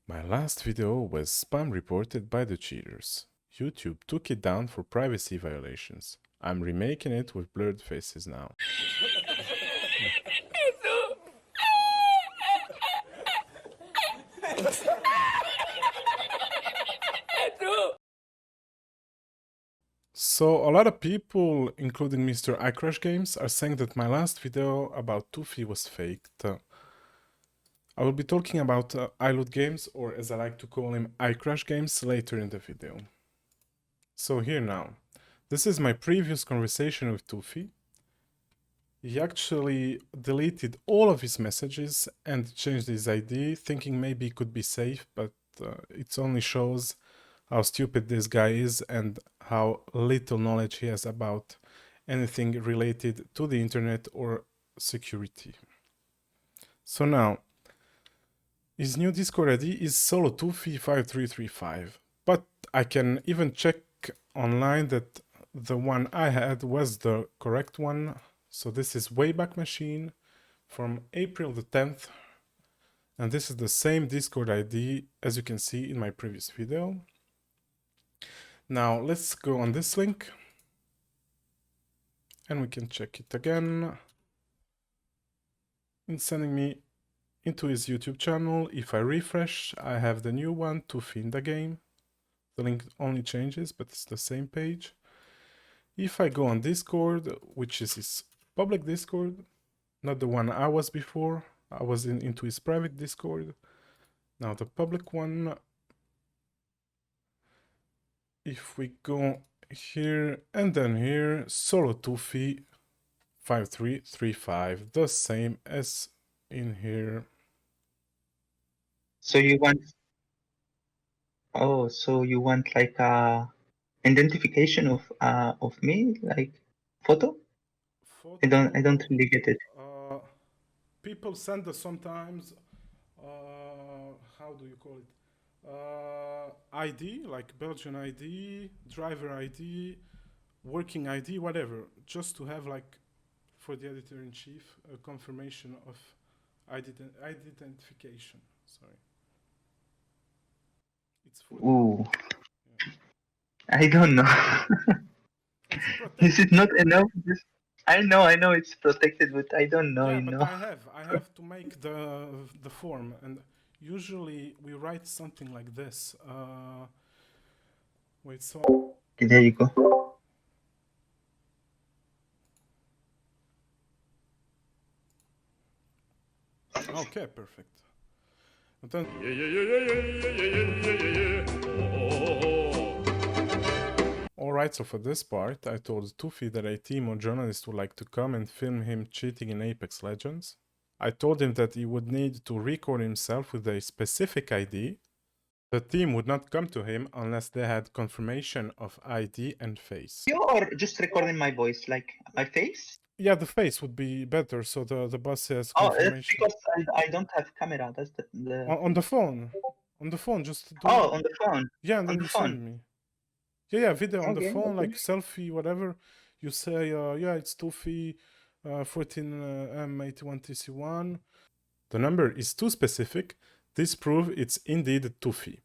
My last video was spam reported by the cheaters. YouTube took it down for privacy violations. I'm remaking it with blurred faces now. So a lot of people, including Mr. iCrushGames, are saying that my last video about Tufi was faked. I will be talking about iLootGames, or as I like to call him, iCrushGames, later in the video. So here now. This is my previous conversation with Tufi. He actually deleted all of his messages and changed his ID, thinking maybe it could be safe, but it only shows how stupid this guy is and how little knowledge he has about anything related to the internet or security. So now, his new Discord ID is solo2fi5335, but I can even check online that the one I had was the correct one. So this is Wayback Machine from April the 10th, and this is the same Discord ID as you can see in my previous video. Now let's go on this link and we can check it again. It's sending me into his YouTube channel. If I refresh, I have the new one, Tufi in the game. The link only changes, but it's the same page. If I go on Discord, which is his public Discord, not the one I was before, I was into his private Discord. Now the public one, if we go here and then here, solo Tufi 5335, the same as in here. So you want, so you want like a identification of me, like photo? I don't really get it. People send us sometimes, how do you call it? ID, like Belgian ID, driver ID, working ID, whatever, just to have like for the editor-in-chief a confirmation of identification. Sorry. It's for Ooh. I don't know. Is it not enough? I know it's protected, but I don't know, yeah, you but know. I have to make the form, and usually we write something like this. Wait, so Okay, there you go. okay, perfect. And then Alright, so for this part, I told Tufi that a team of journalists would like to come and film him cheating in Apex Legends. I told him that he would need to record himself with a specific ID. The team would not come to him unless they had confirmation of ID and face. You or just recording my voice, like my face? Yeah, the face would be better, so the boss says Oh, it's confirmation. because I don't have camera. That's the... On the phone. On the phone, just do... Oh, on the phone. Yeah, and On then the you phone. send me. Yeah, video on the Okay, phone, okay. like selfie, whatever. You say, yeah, it's Tufi, 14M81TC1. The number is too specific. This proves it's indeed Tufi.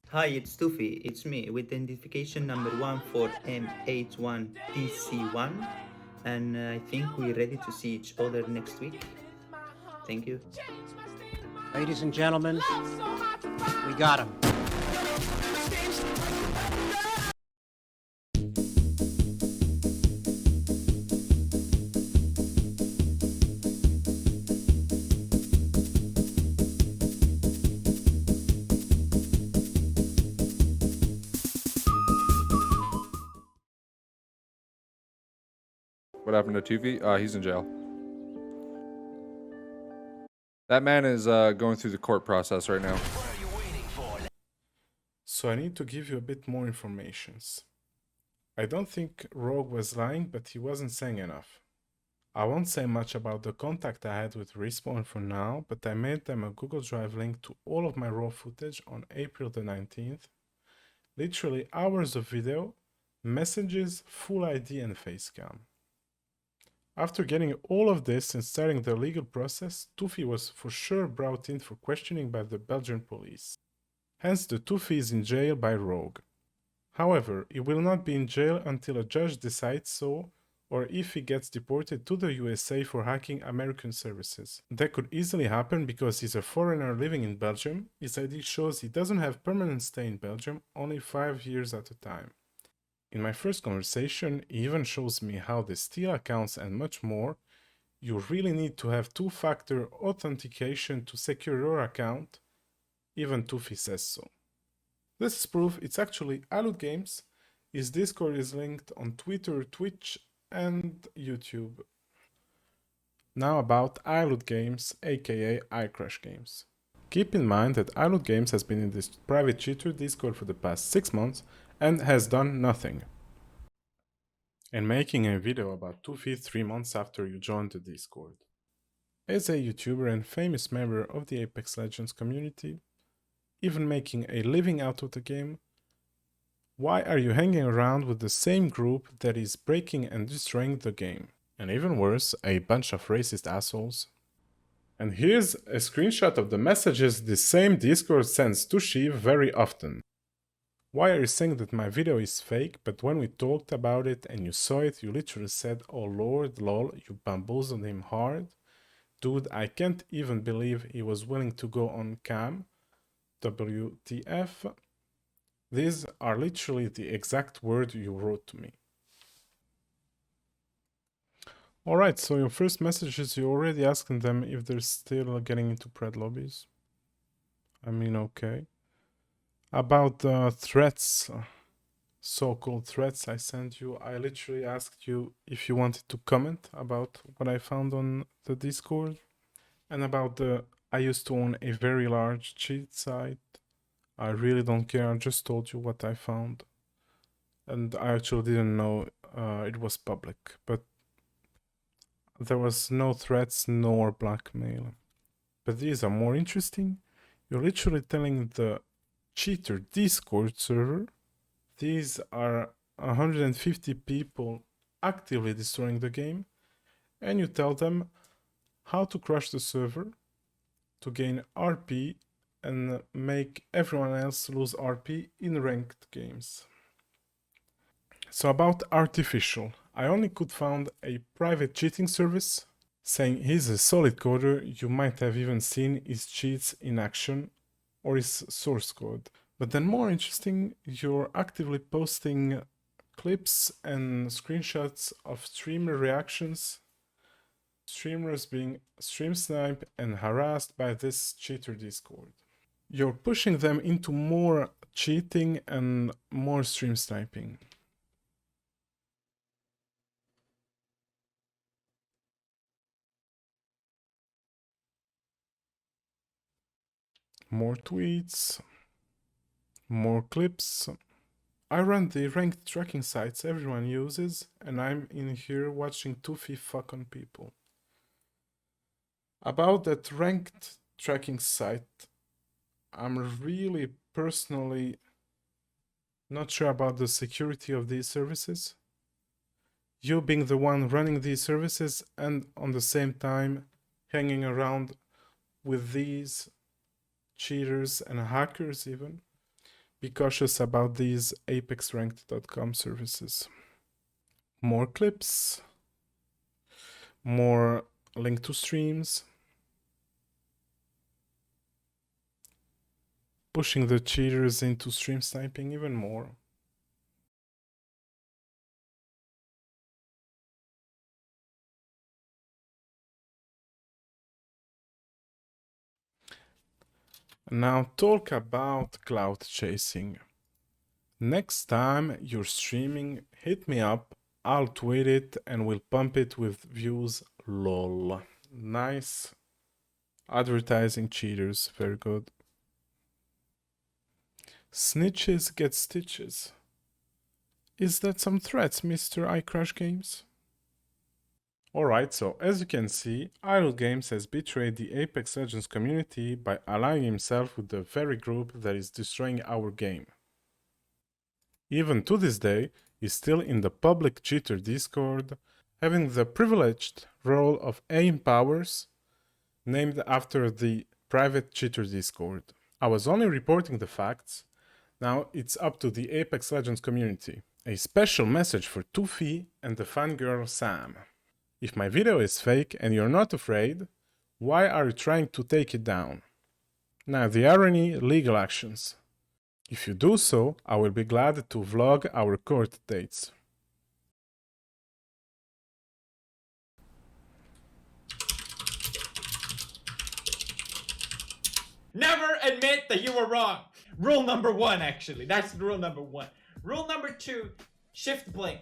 Hi, it's Tufi. It's me with identification number 14M81TC1. And I think we're ready to see each other next week. Thank you. Ladies and gentlemen, we got him. What happened to Tufi? He's in jail. That man is going through the court process right now. So I need to give you a bit more information. I don't think Rogue was lying, but he wasn't saying enough. I won't say much about the contact I had with Respawn for now, but I made them a Google Drive link to all of my raw footage on April the 19th. Literally hours of video, messages, full ID and face cam. After getting all of this and starting the legal process, Tufi was for sure brought in for questioning by the Belgian police. Hence, the Tufi is in jail by Rogue. However, he will not be in jail until a judge decides so, or if he gets deported to the USA for hacking American services. That could easily happen because he's a foreigner living in Belgium. His ID shows he doesn't have permanent stay in Belgium, only 5 years at a time. In my first conversation, he even shows me how they steal accounts and much more. You really need to have two-factor authentication to secure your account. Even Tufi says so. This is proof it's actually iLootGames. His Discord is linked on Twitter, Twitch, and YouTube. Now about iLootGames, aka iCrashGames. Keep in mind that iLootGames has been in this private cheater Discord for the past 6 months and has done nothing. And making a video about Tufi 3 months after you joined the Discord. As a YouTuber and famous member of the Apex Legends community, even making a living out of the game, why are you hanging around with the same group that is breaking and destroying the game? And even worse, a bunch of racist assholes. And here's a screenshot of the messages this same Discord sends to Shiv very often. Why are you saying that my video is fake, but when we talked about it and you saw it, you literally said, "Oh lord, lol, you bamboozled him hard? Dude, I can't even believe he was willing to go on cam. WTF? These are literally the exact words you wrote to me." Alright, so your first message is you already asking them if they're still getting into pred lobbies. I mean, okay. About the threats, so-called threats I sent you, I literally asked you if you wanted to comment about what I found on the Discord. And about the I used to own a very large cheat site. I really don't care, I just told you what I found. And I actually didn't know it was public, but there was no threats nor blackmail. But these are more interesting. You're literally telling the cheater Discord server, these are 150 people actively destroying the game, and you tell them how to crush the server to gain RP and make everyone else lose RP in ranked games. So about artificial, I only could find a private cheating service saying he's a solid coder. You might have even seen his cheats in action or his source code. But then more interesting, you're actively posting clips and screenshots of streamer reactions, streamers being stream sniped and harassed by this cheater Discord. You're pushing them into more cheating and more stream sniping. More tweets, more clips. I run the ranked tracking sites everyone uses, and I'm in here watching Tufi fuck on people. About that ranked tracking site, I'm really personally not sure about the security of these services. You being the one running these services and on the same time hanging around with these cheaters and hackers even. Be cautious about these apexranked.com services. More clips, more link to streams, pushing the cheaters into stream sniping even more. Now talk about cloud chasing. Next time you're streaming, hit me up, I'll tweet it and we'll pump it with views, lol. Nice. Advertising cheaters, very good. Snitches get stitches. Is that some threats, Mr. iCrashGames? Alright, so as you can see, iLootGames has betrayed the Apex Legends community by allying himself with the very group that is destroying our game. Even to this day, he's still in the public cheater Discord, having the privileged role of Aimpowers, named after the private cheater Discord. I was only reporting the facts. Now it's up to the Apex Legends community. A special message for Tufi and the fangirl Sam. If my video is fake and you're not afraid, why are you trying to take it down? Now there are any legal actions. If you do so, I will be glad to vlog our court dates. Never admit that you were wrong. Rule number 1, actually. That's rule number 1. Rule number 2, shift blame.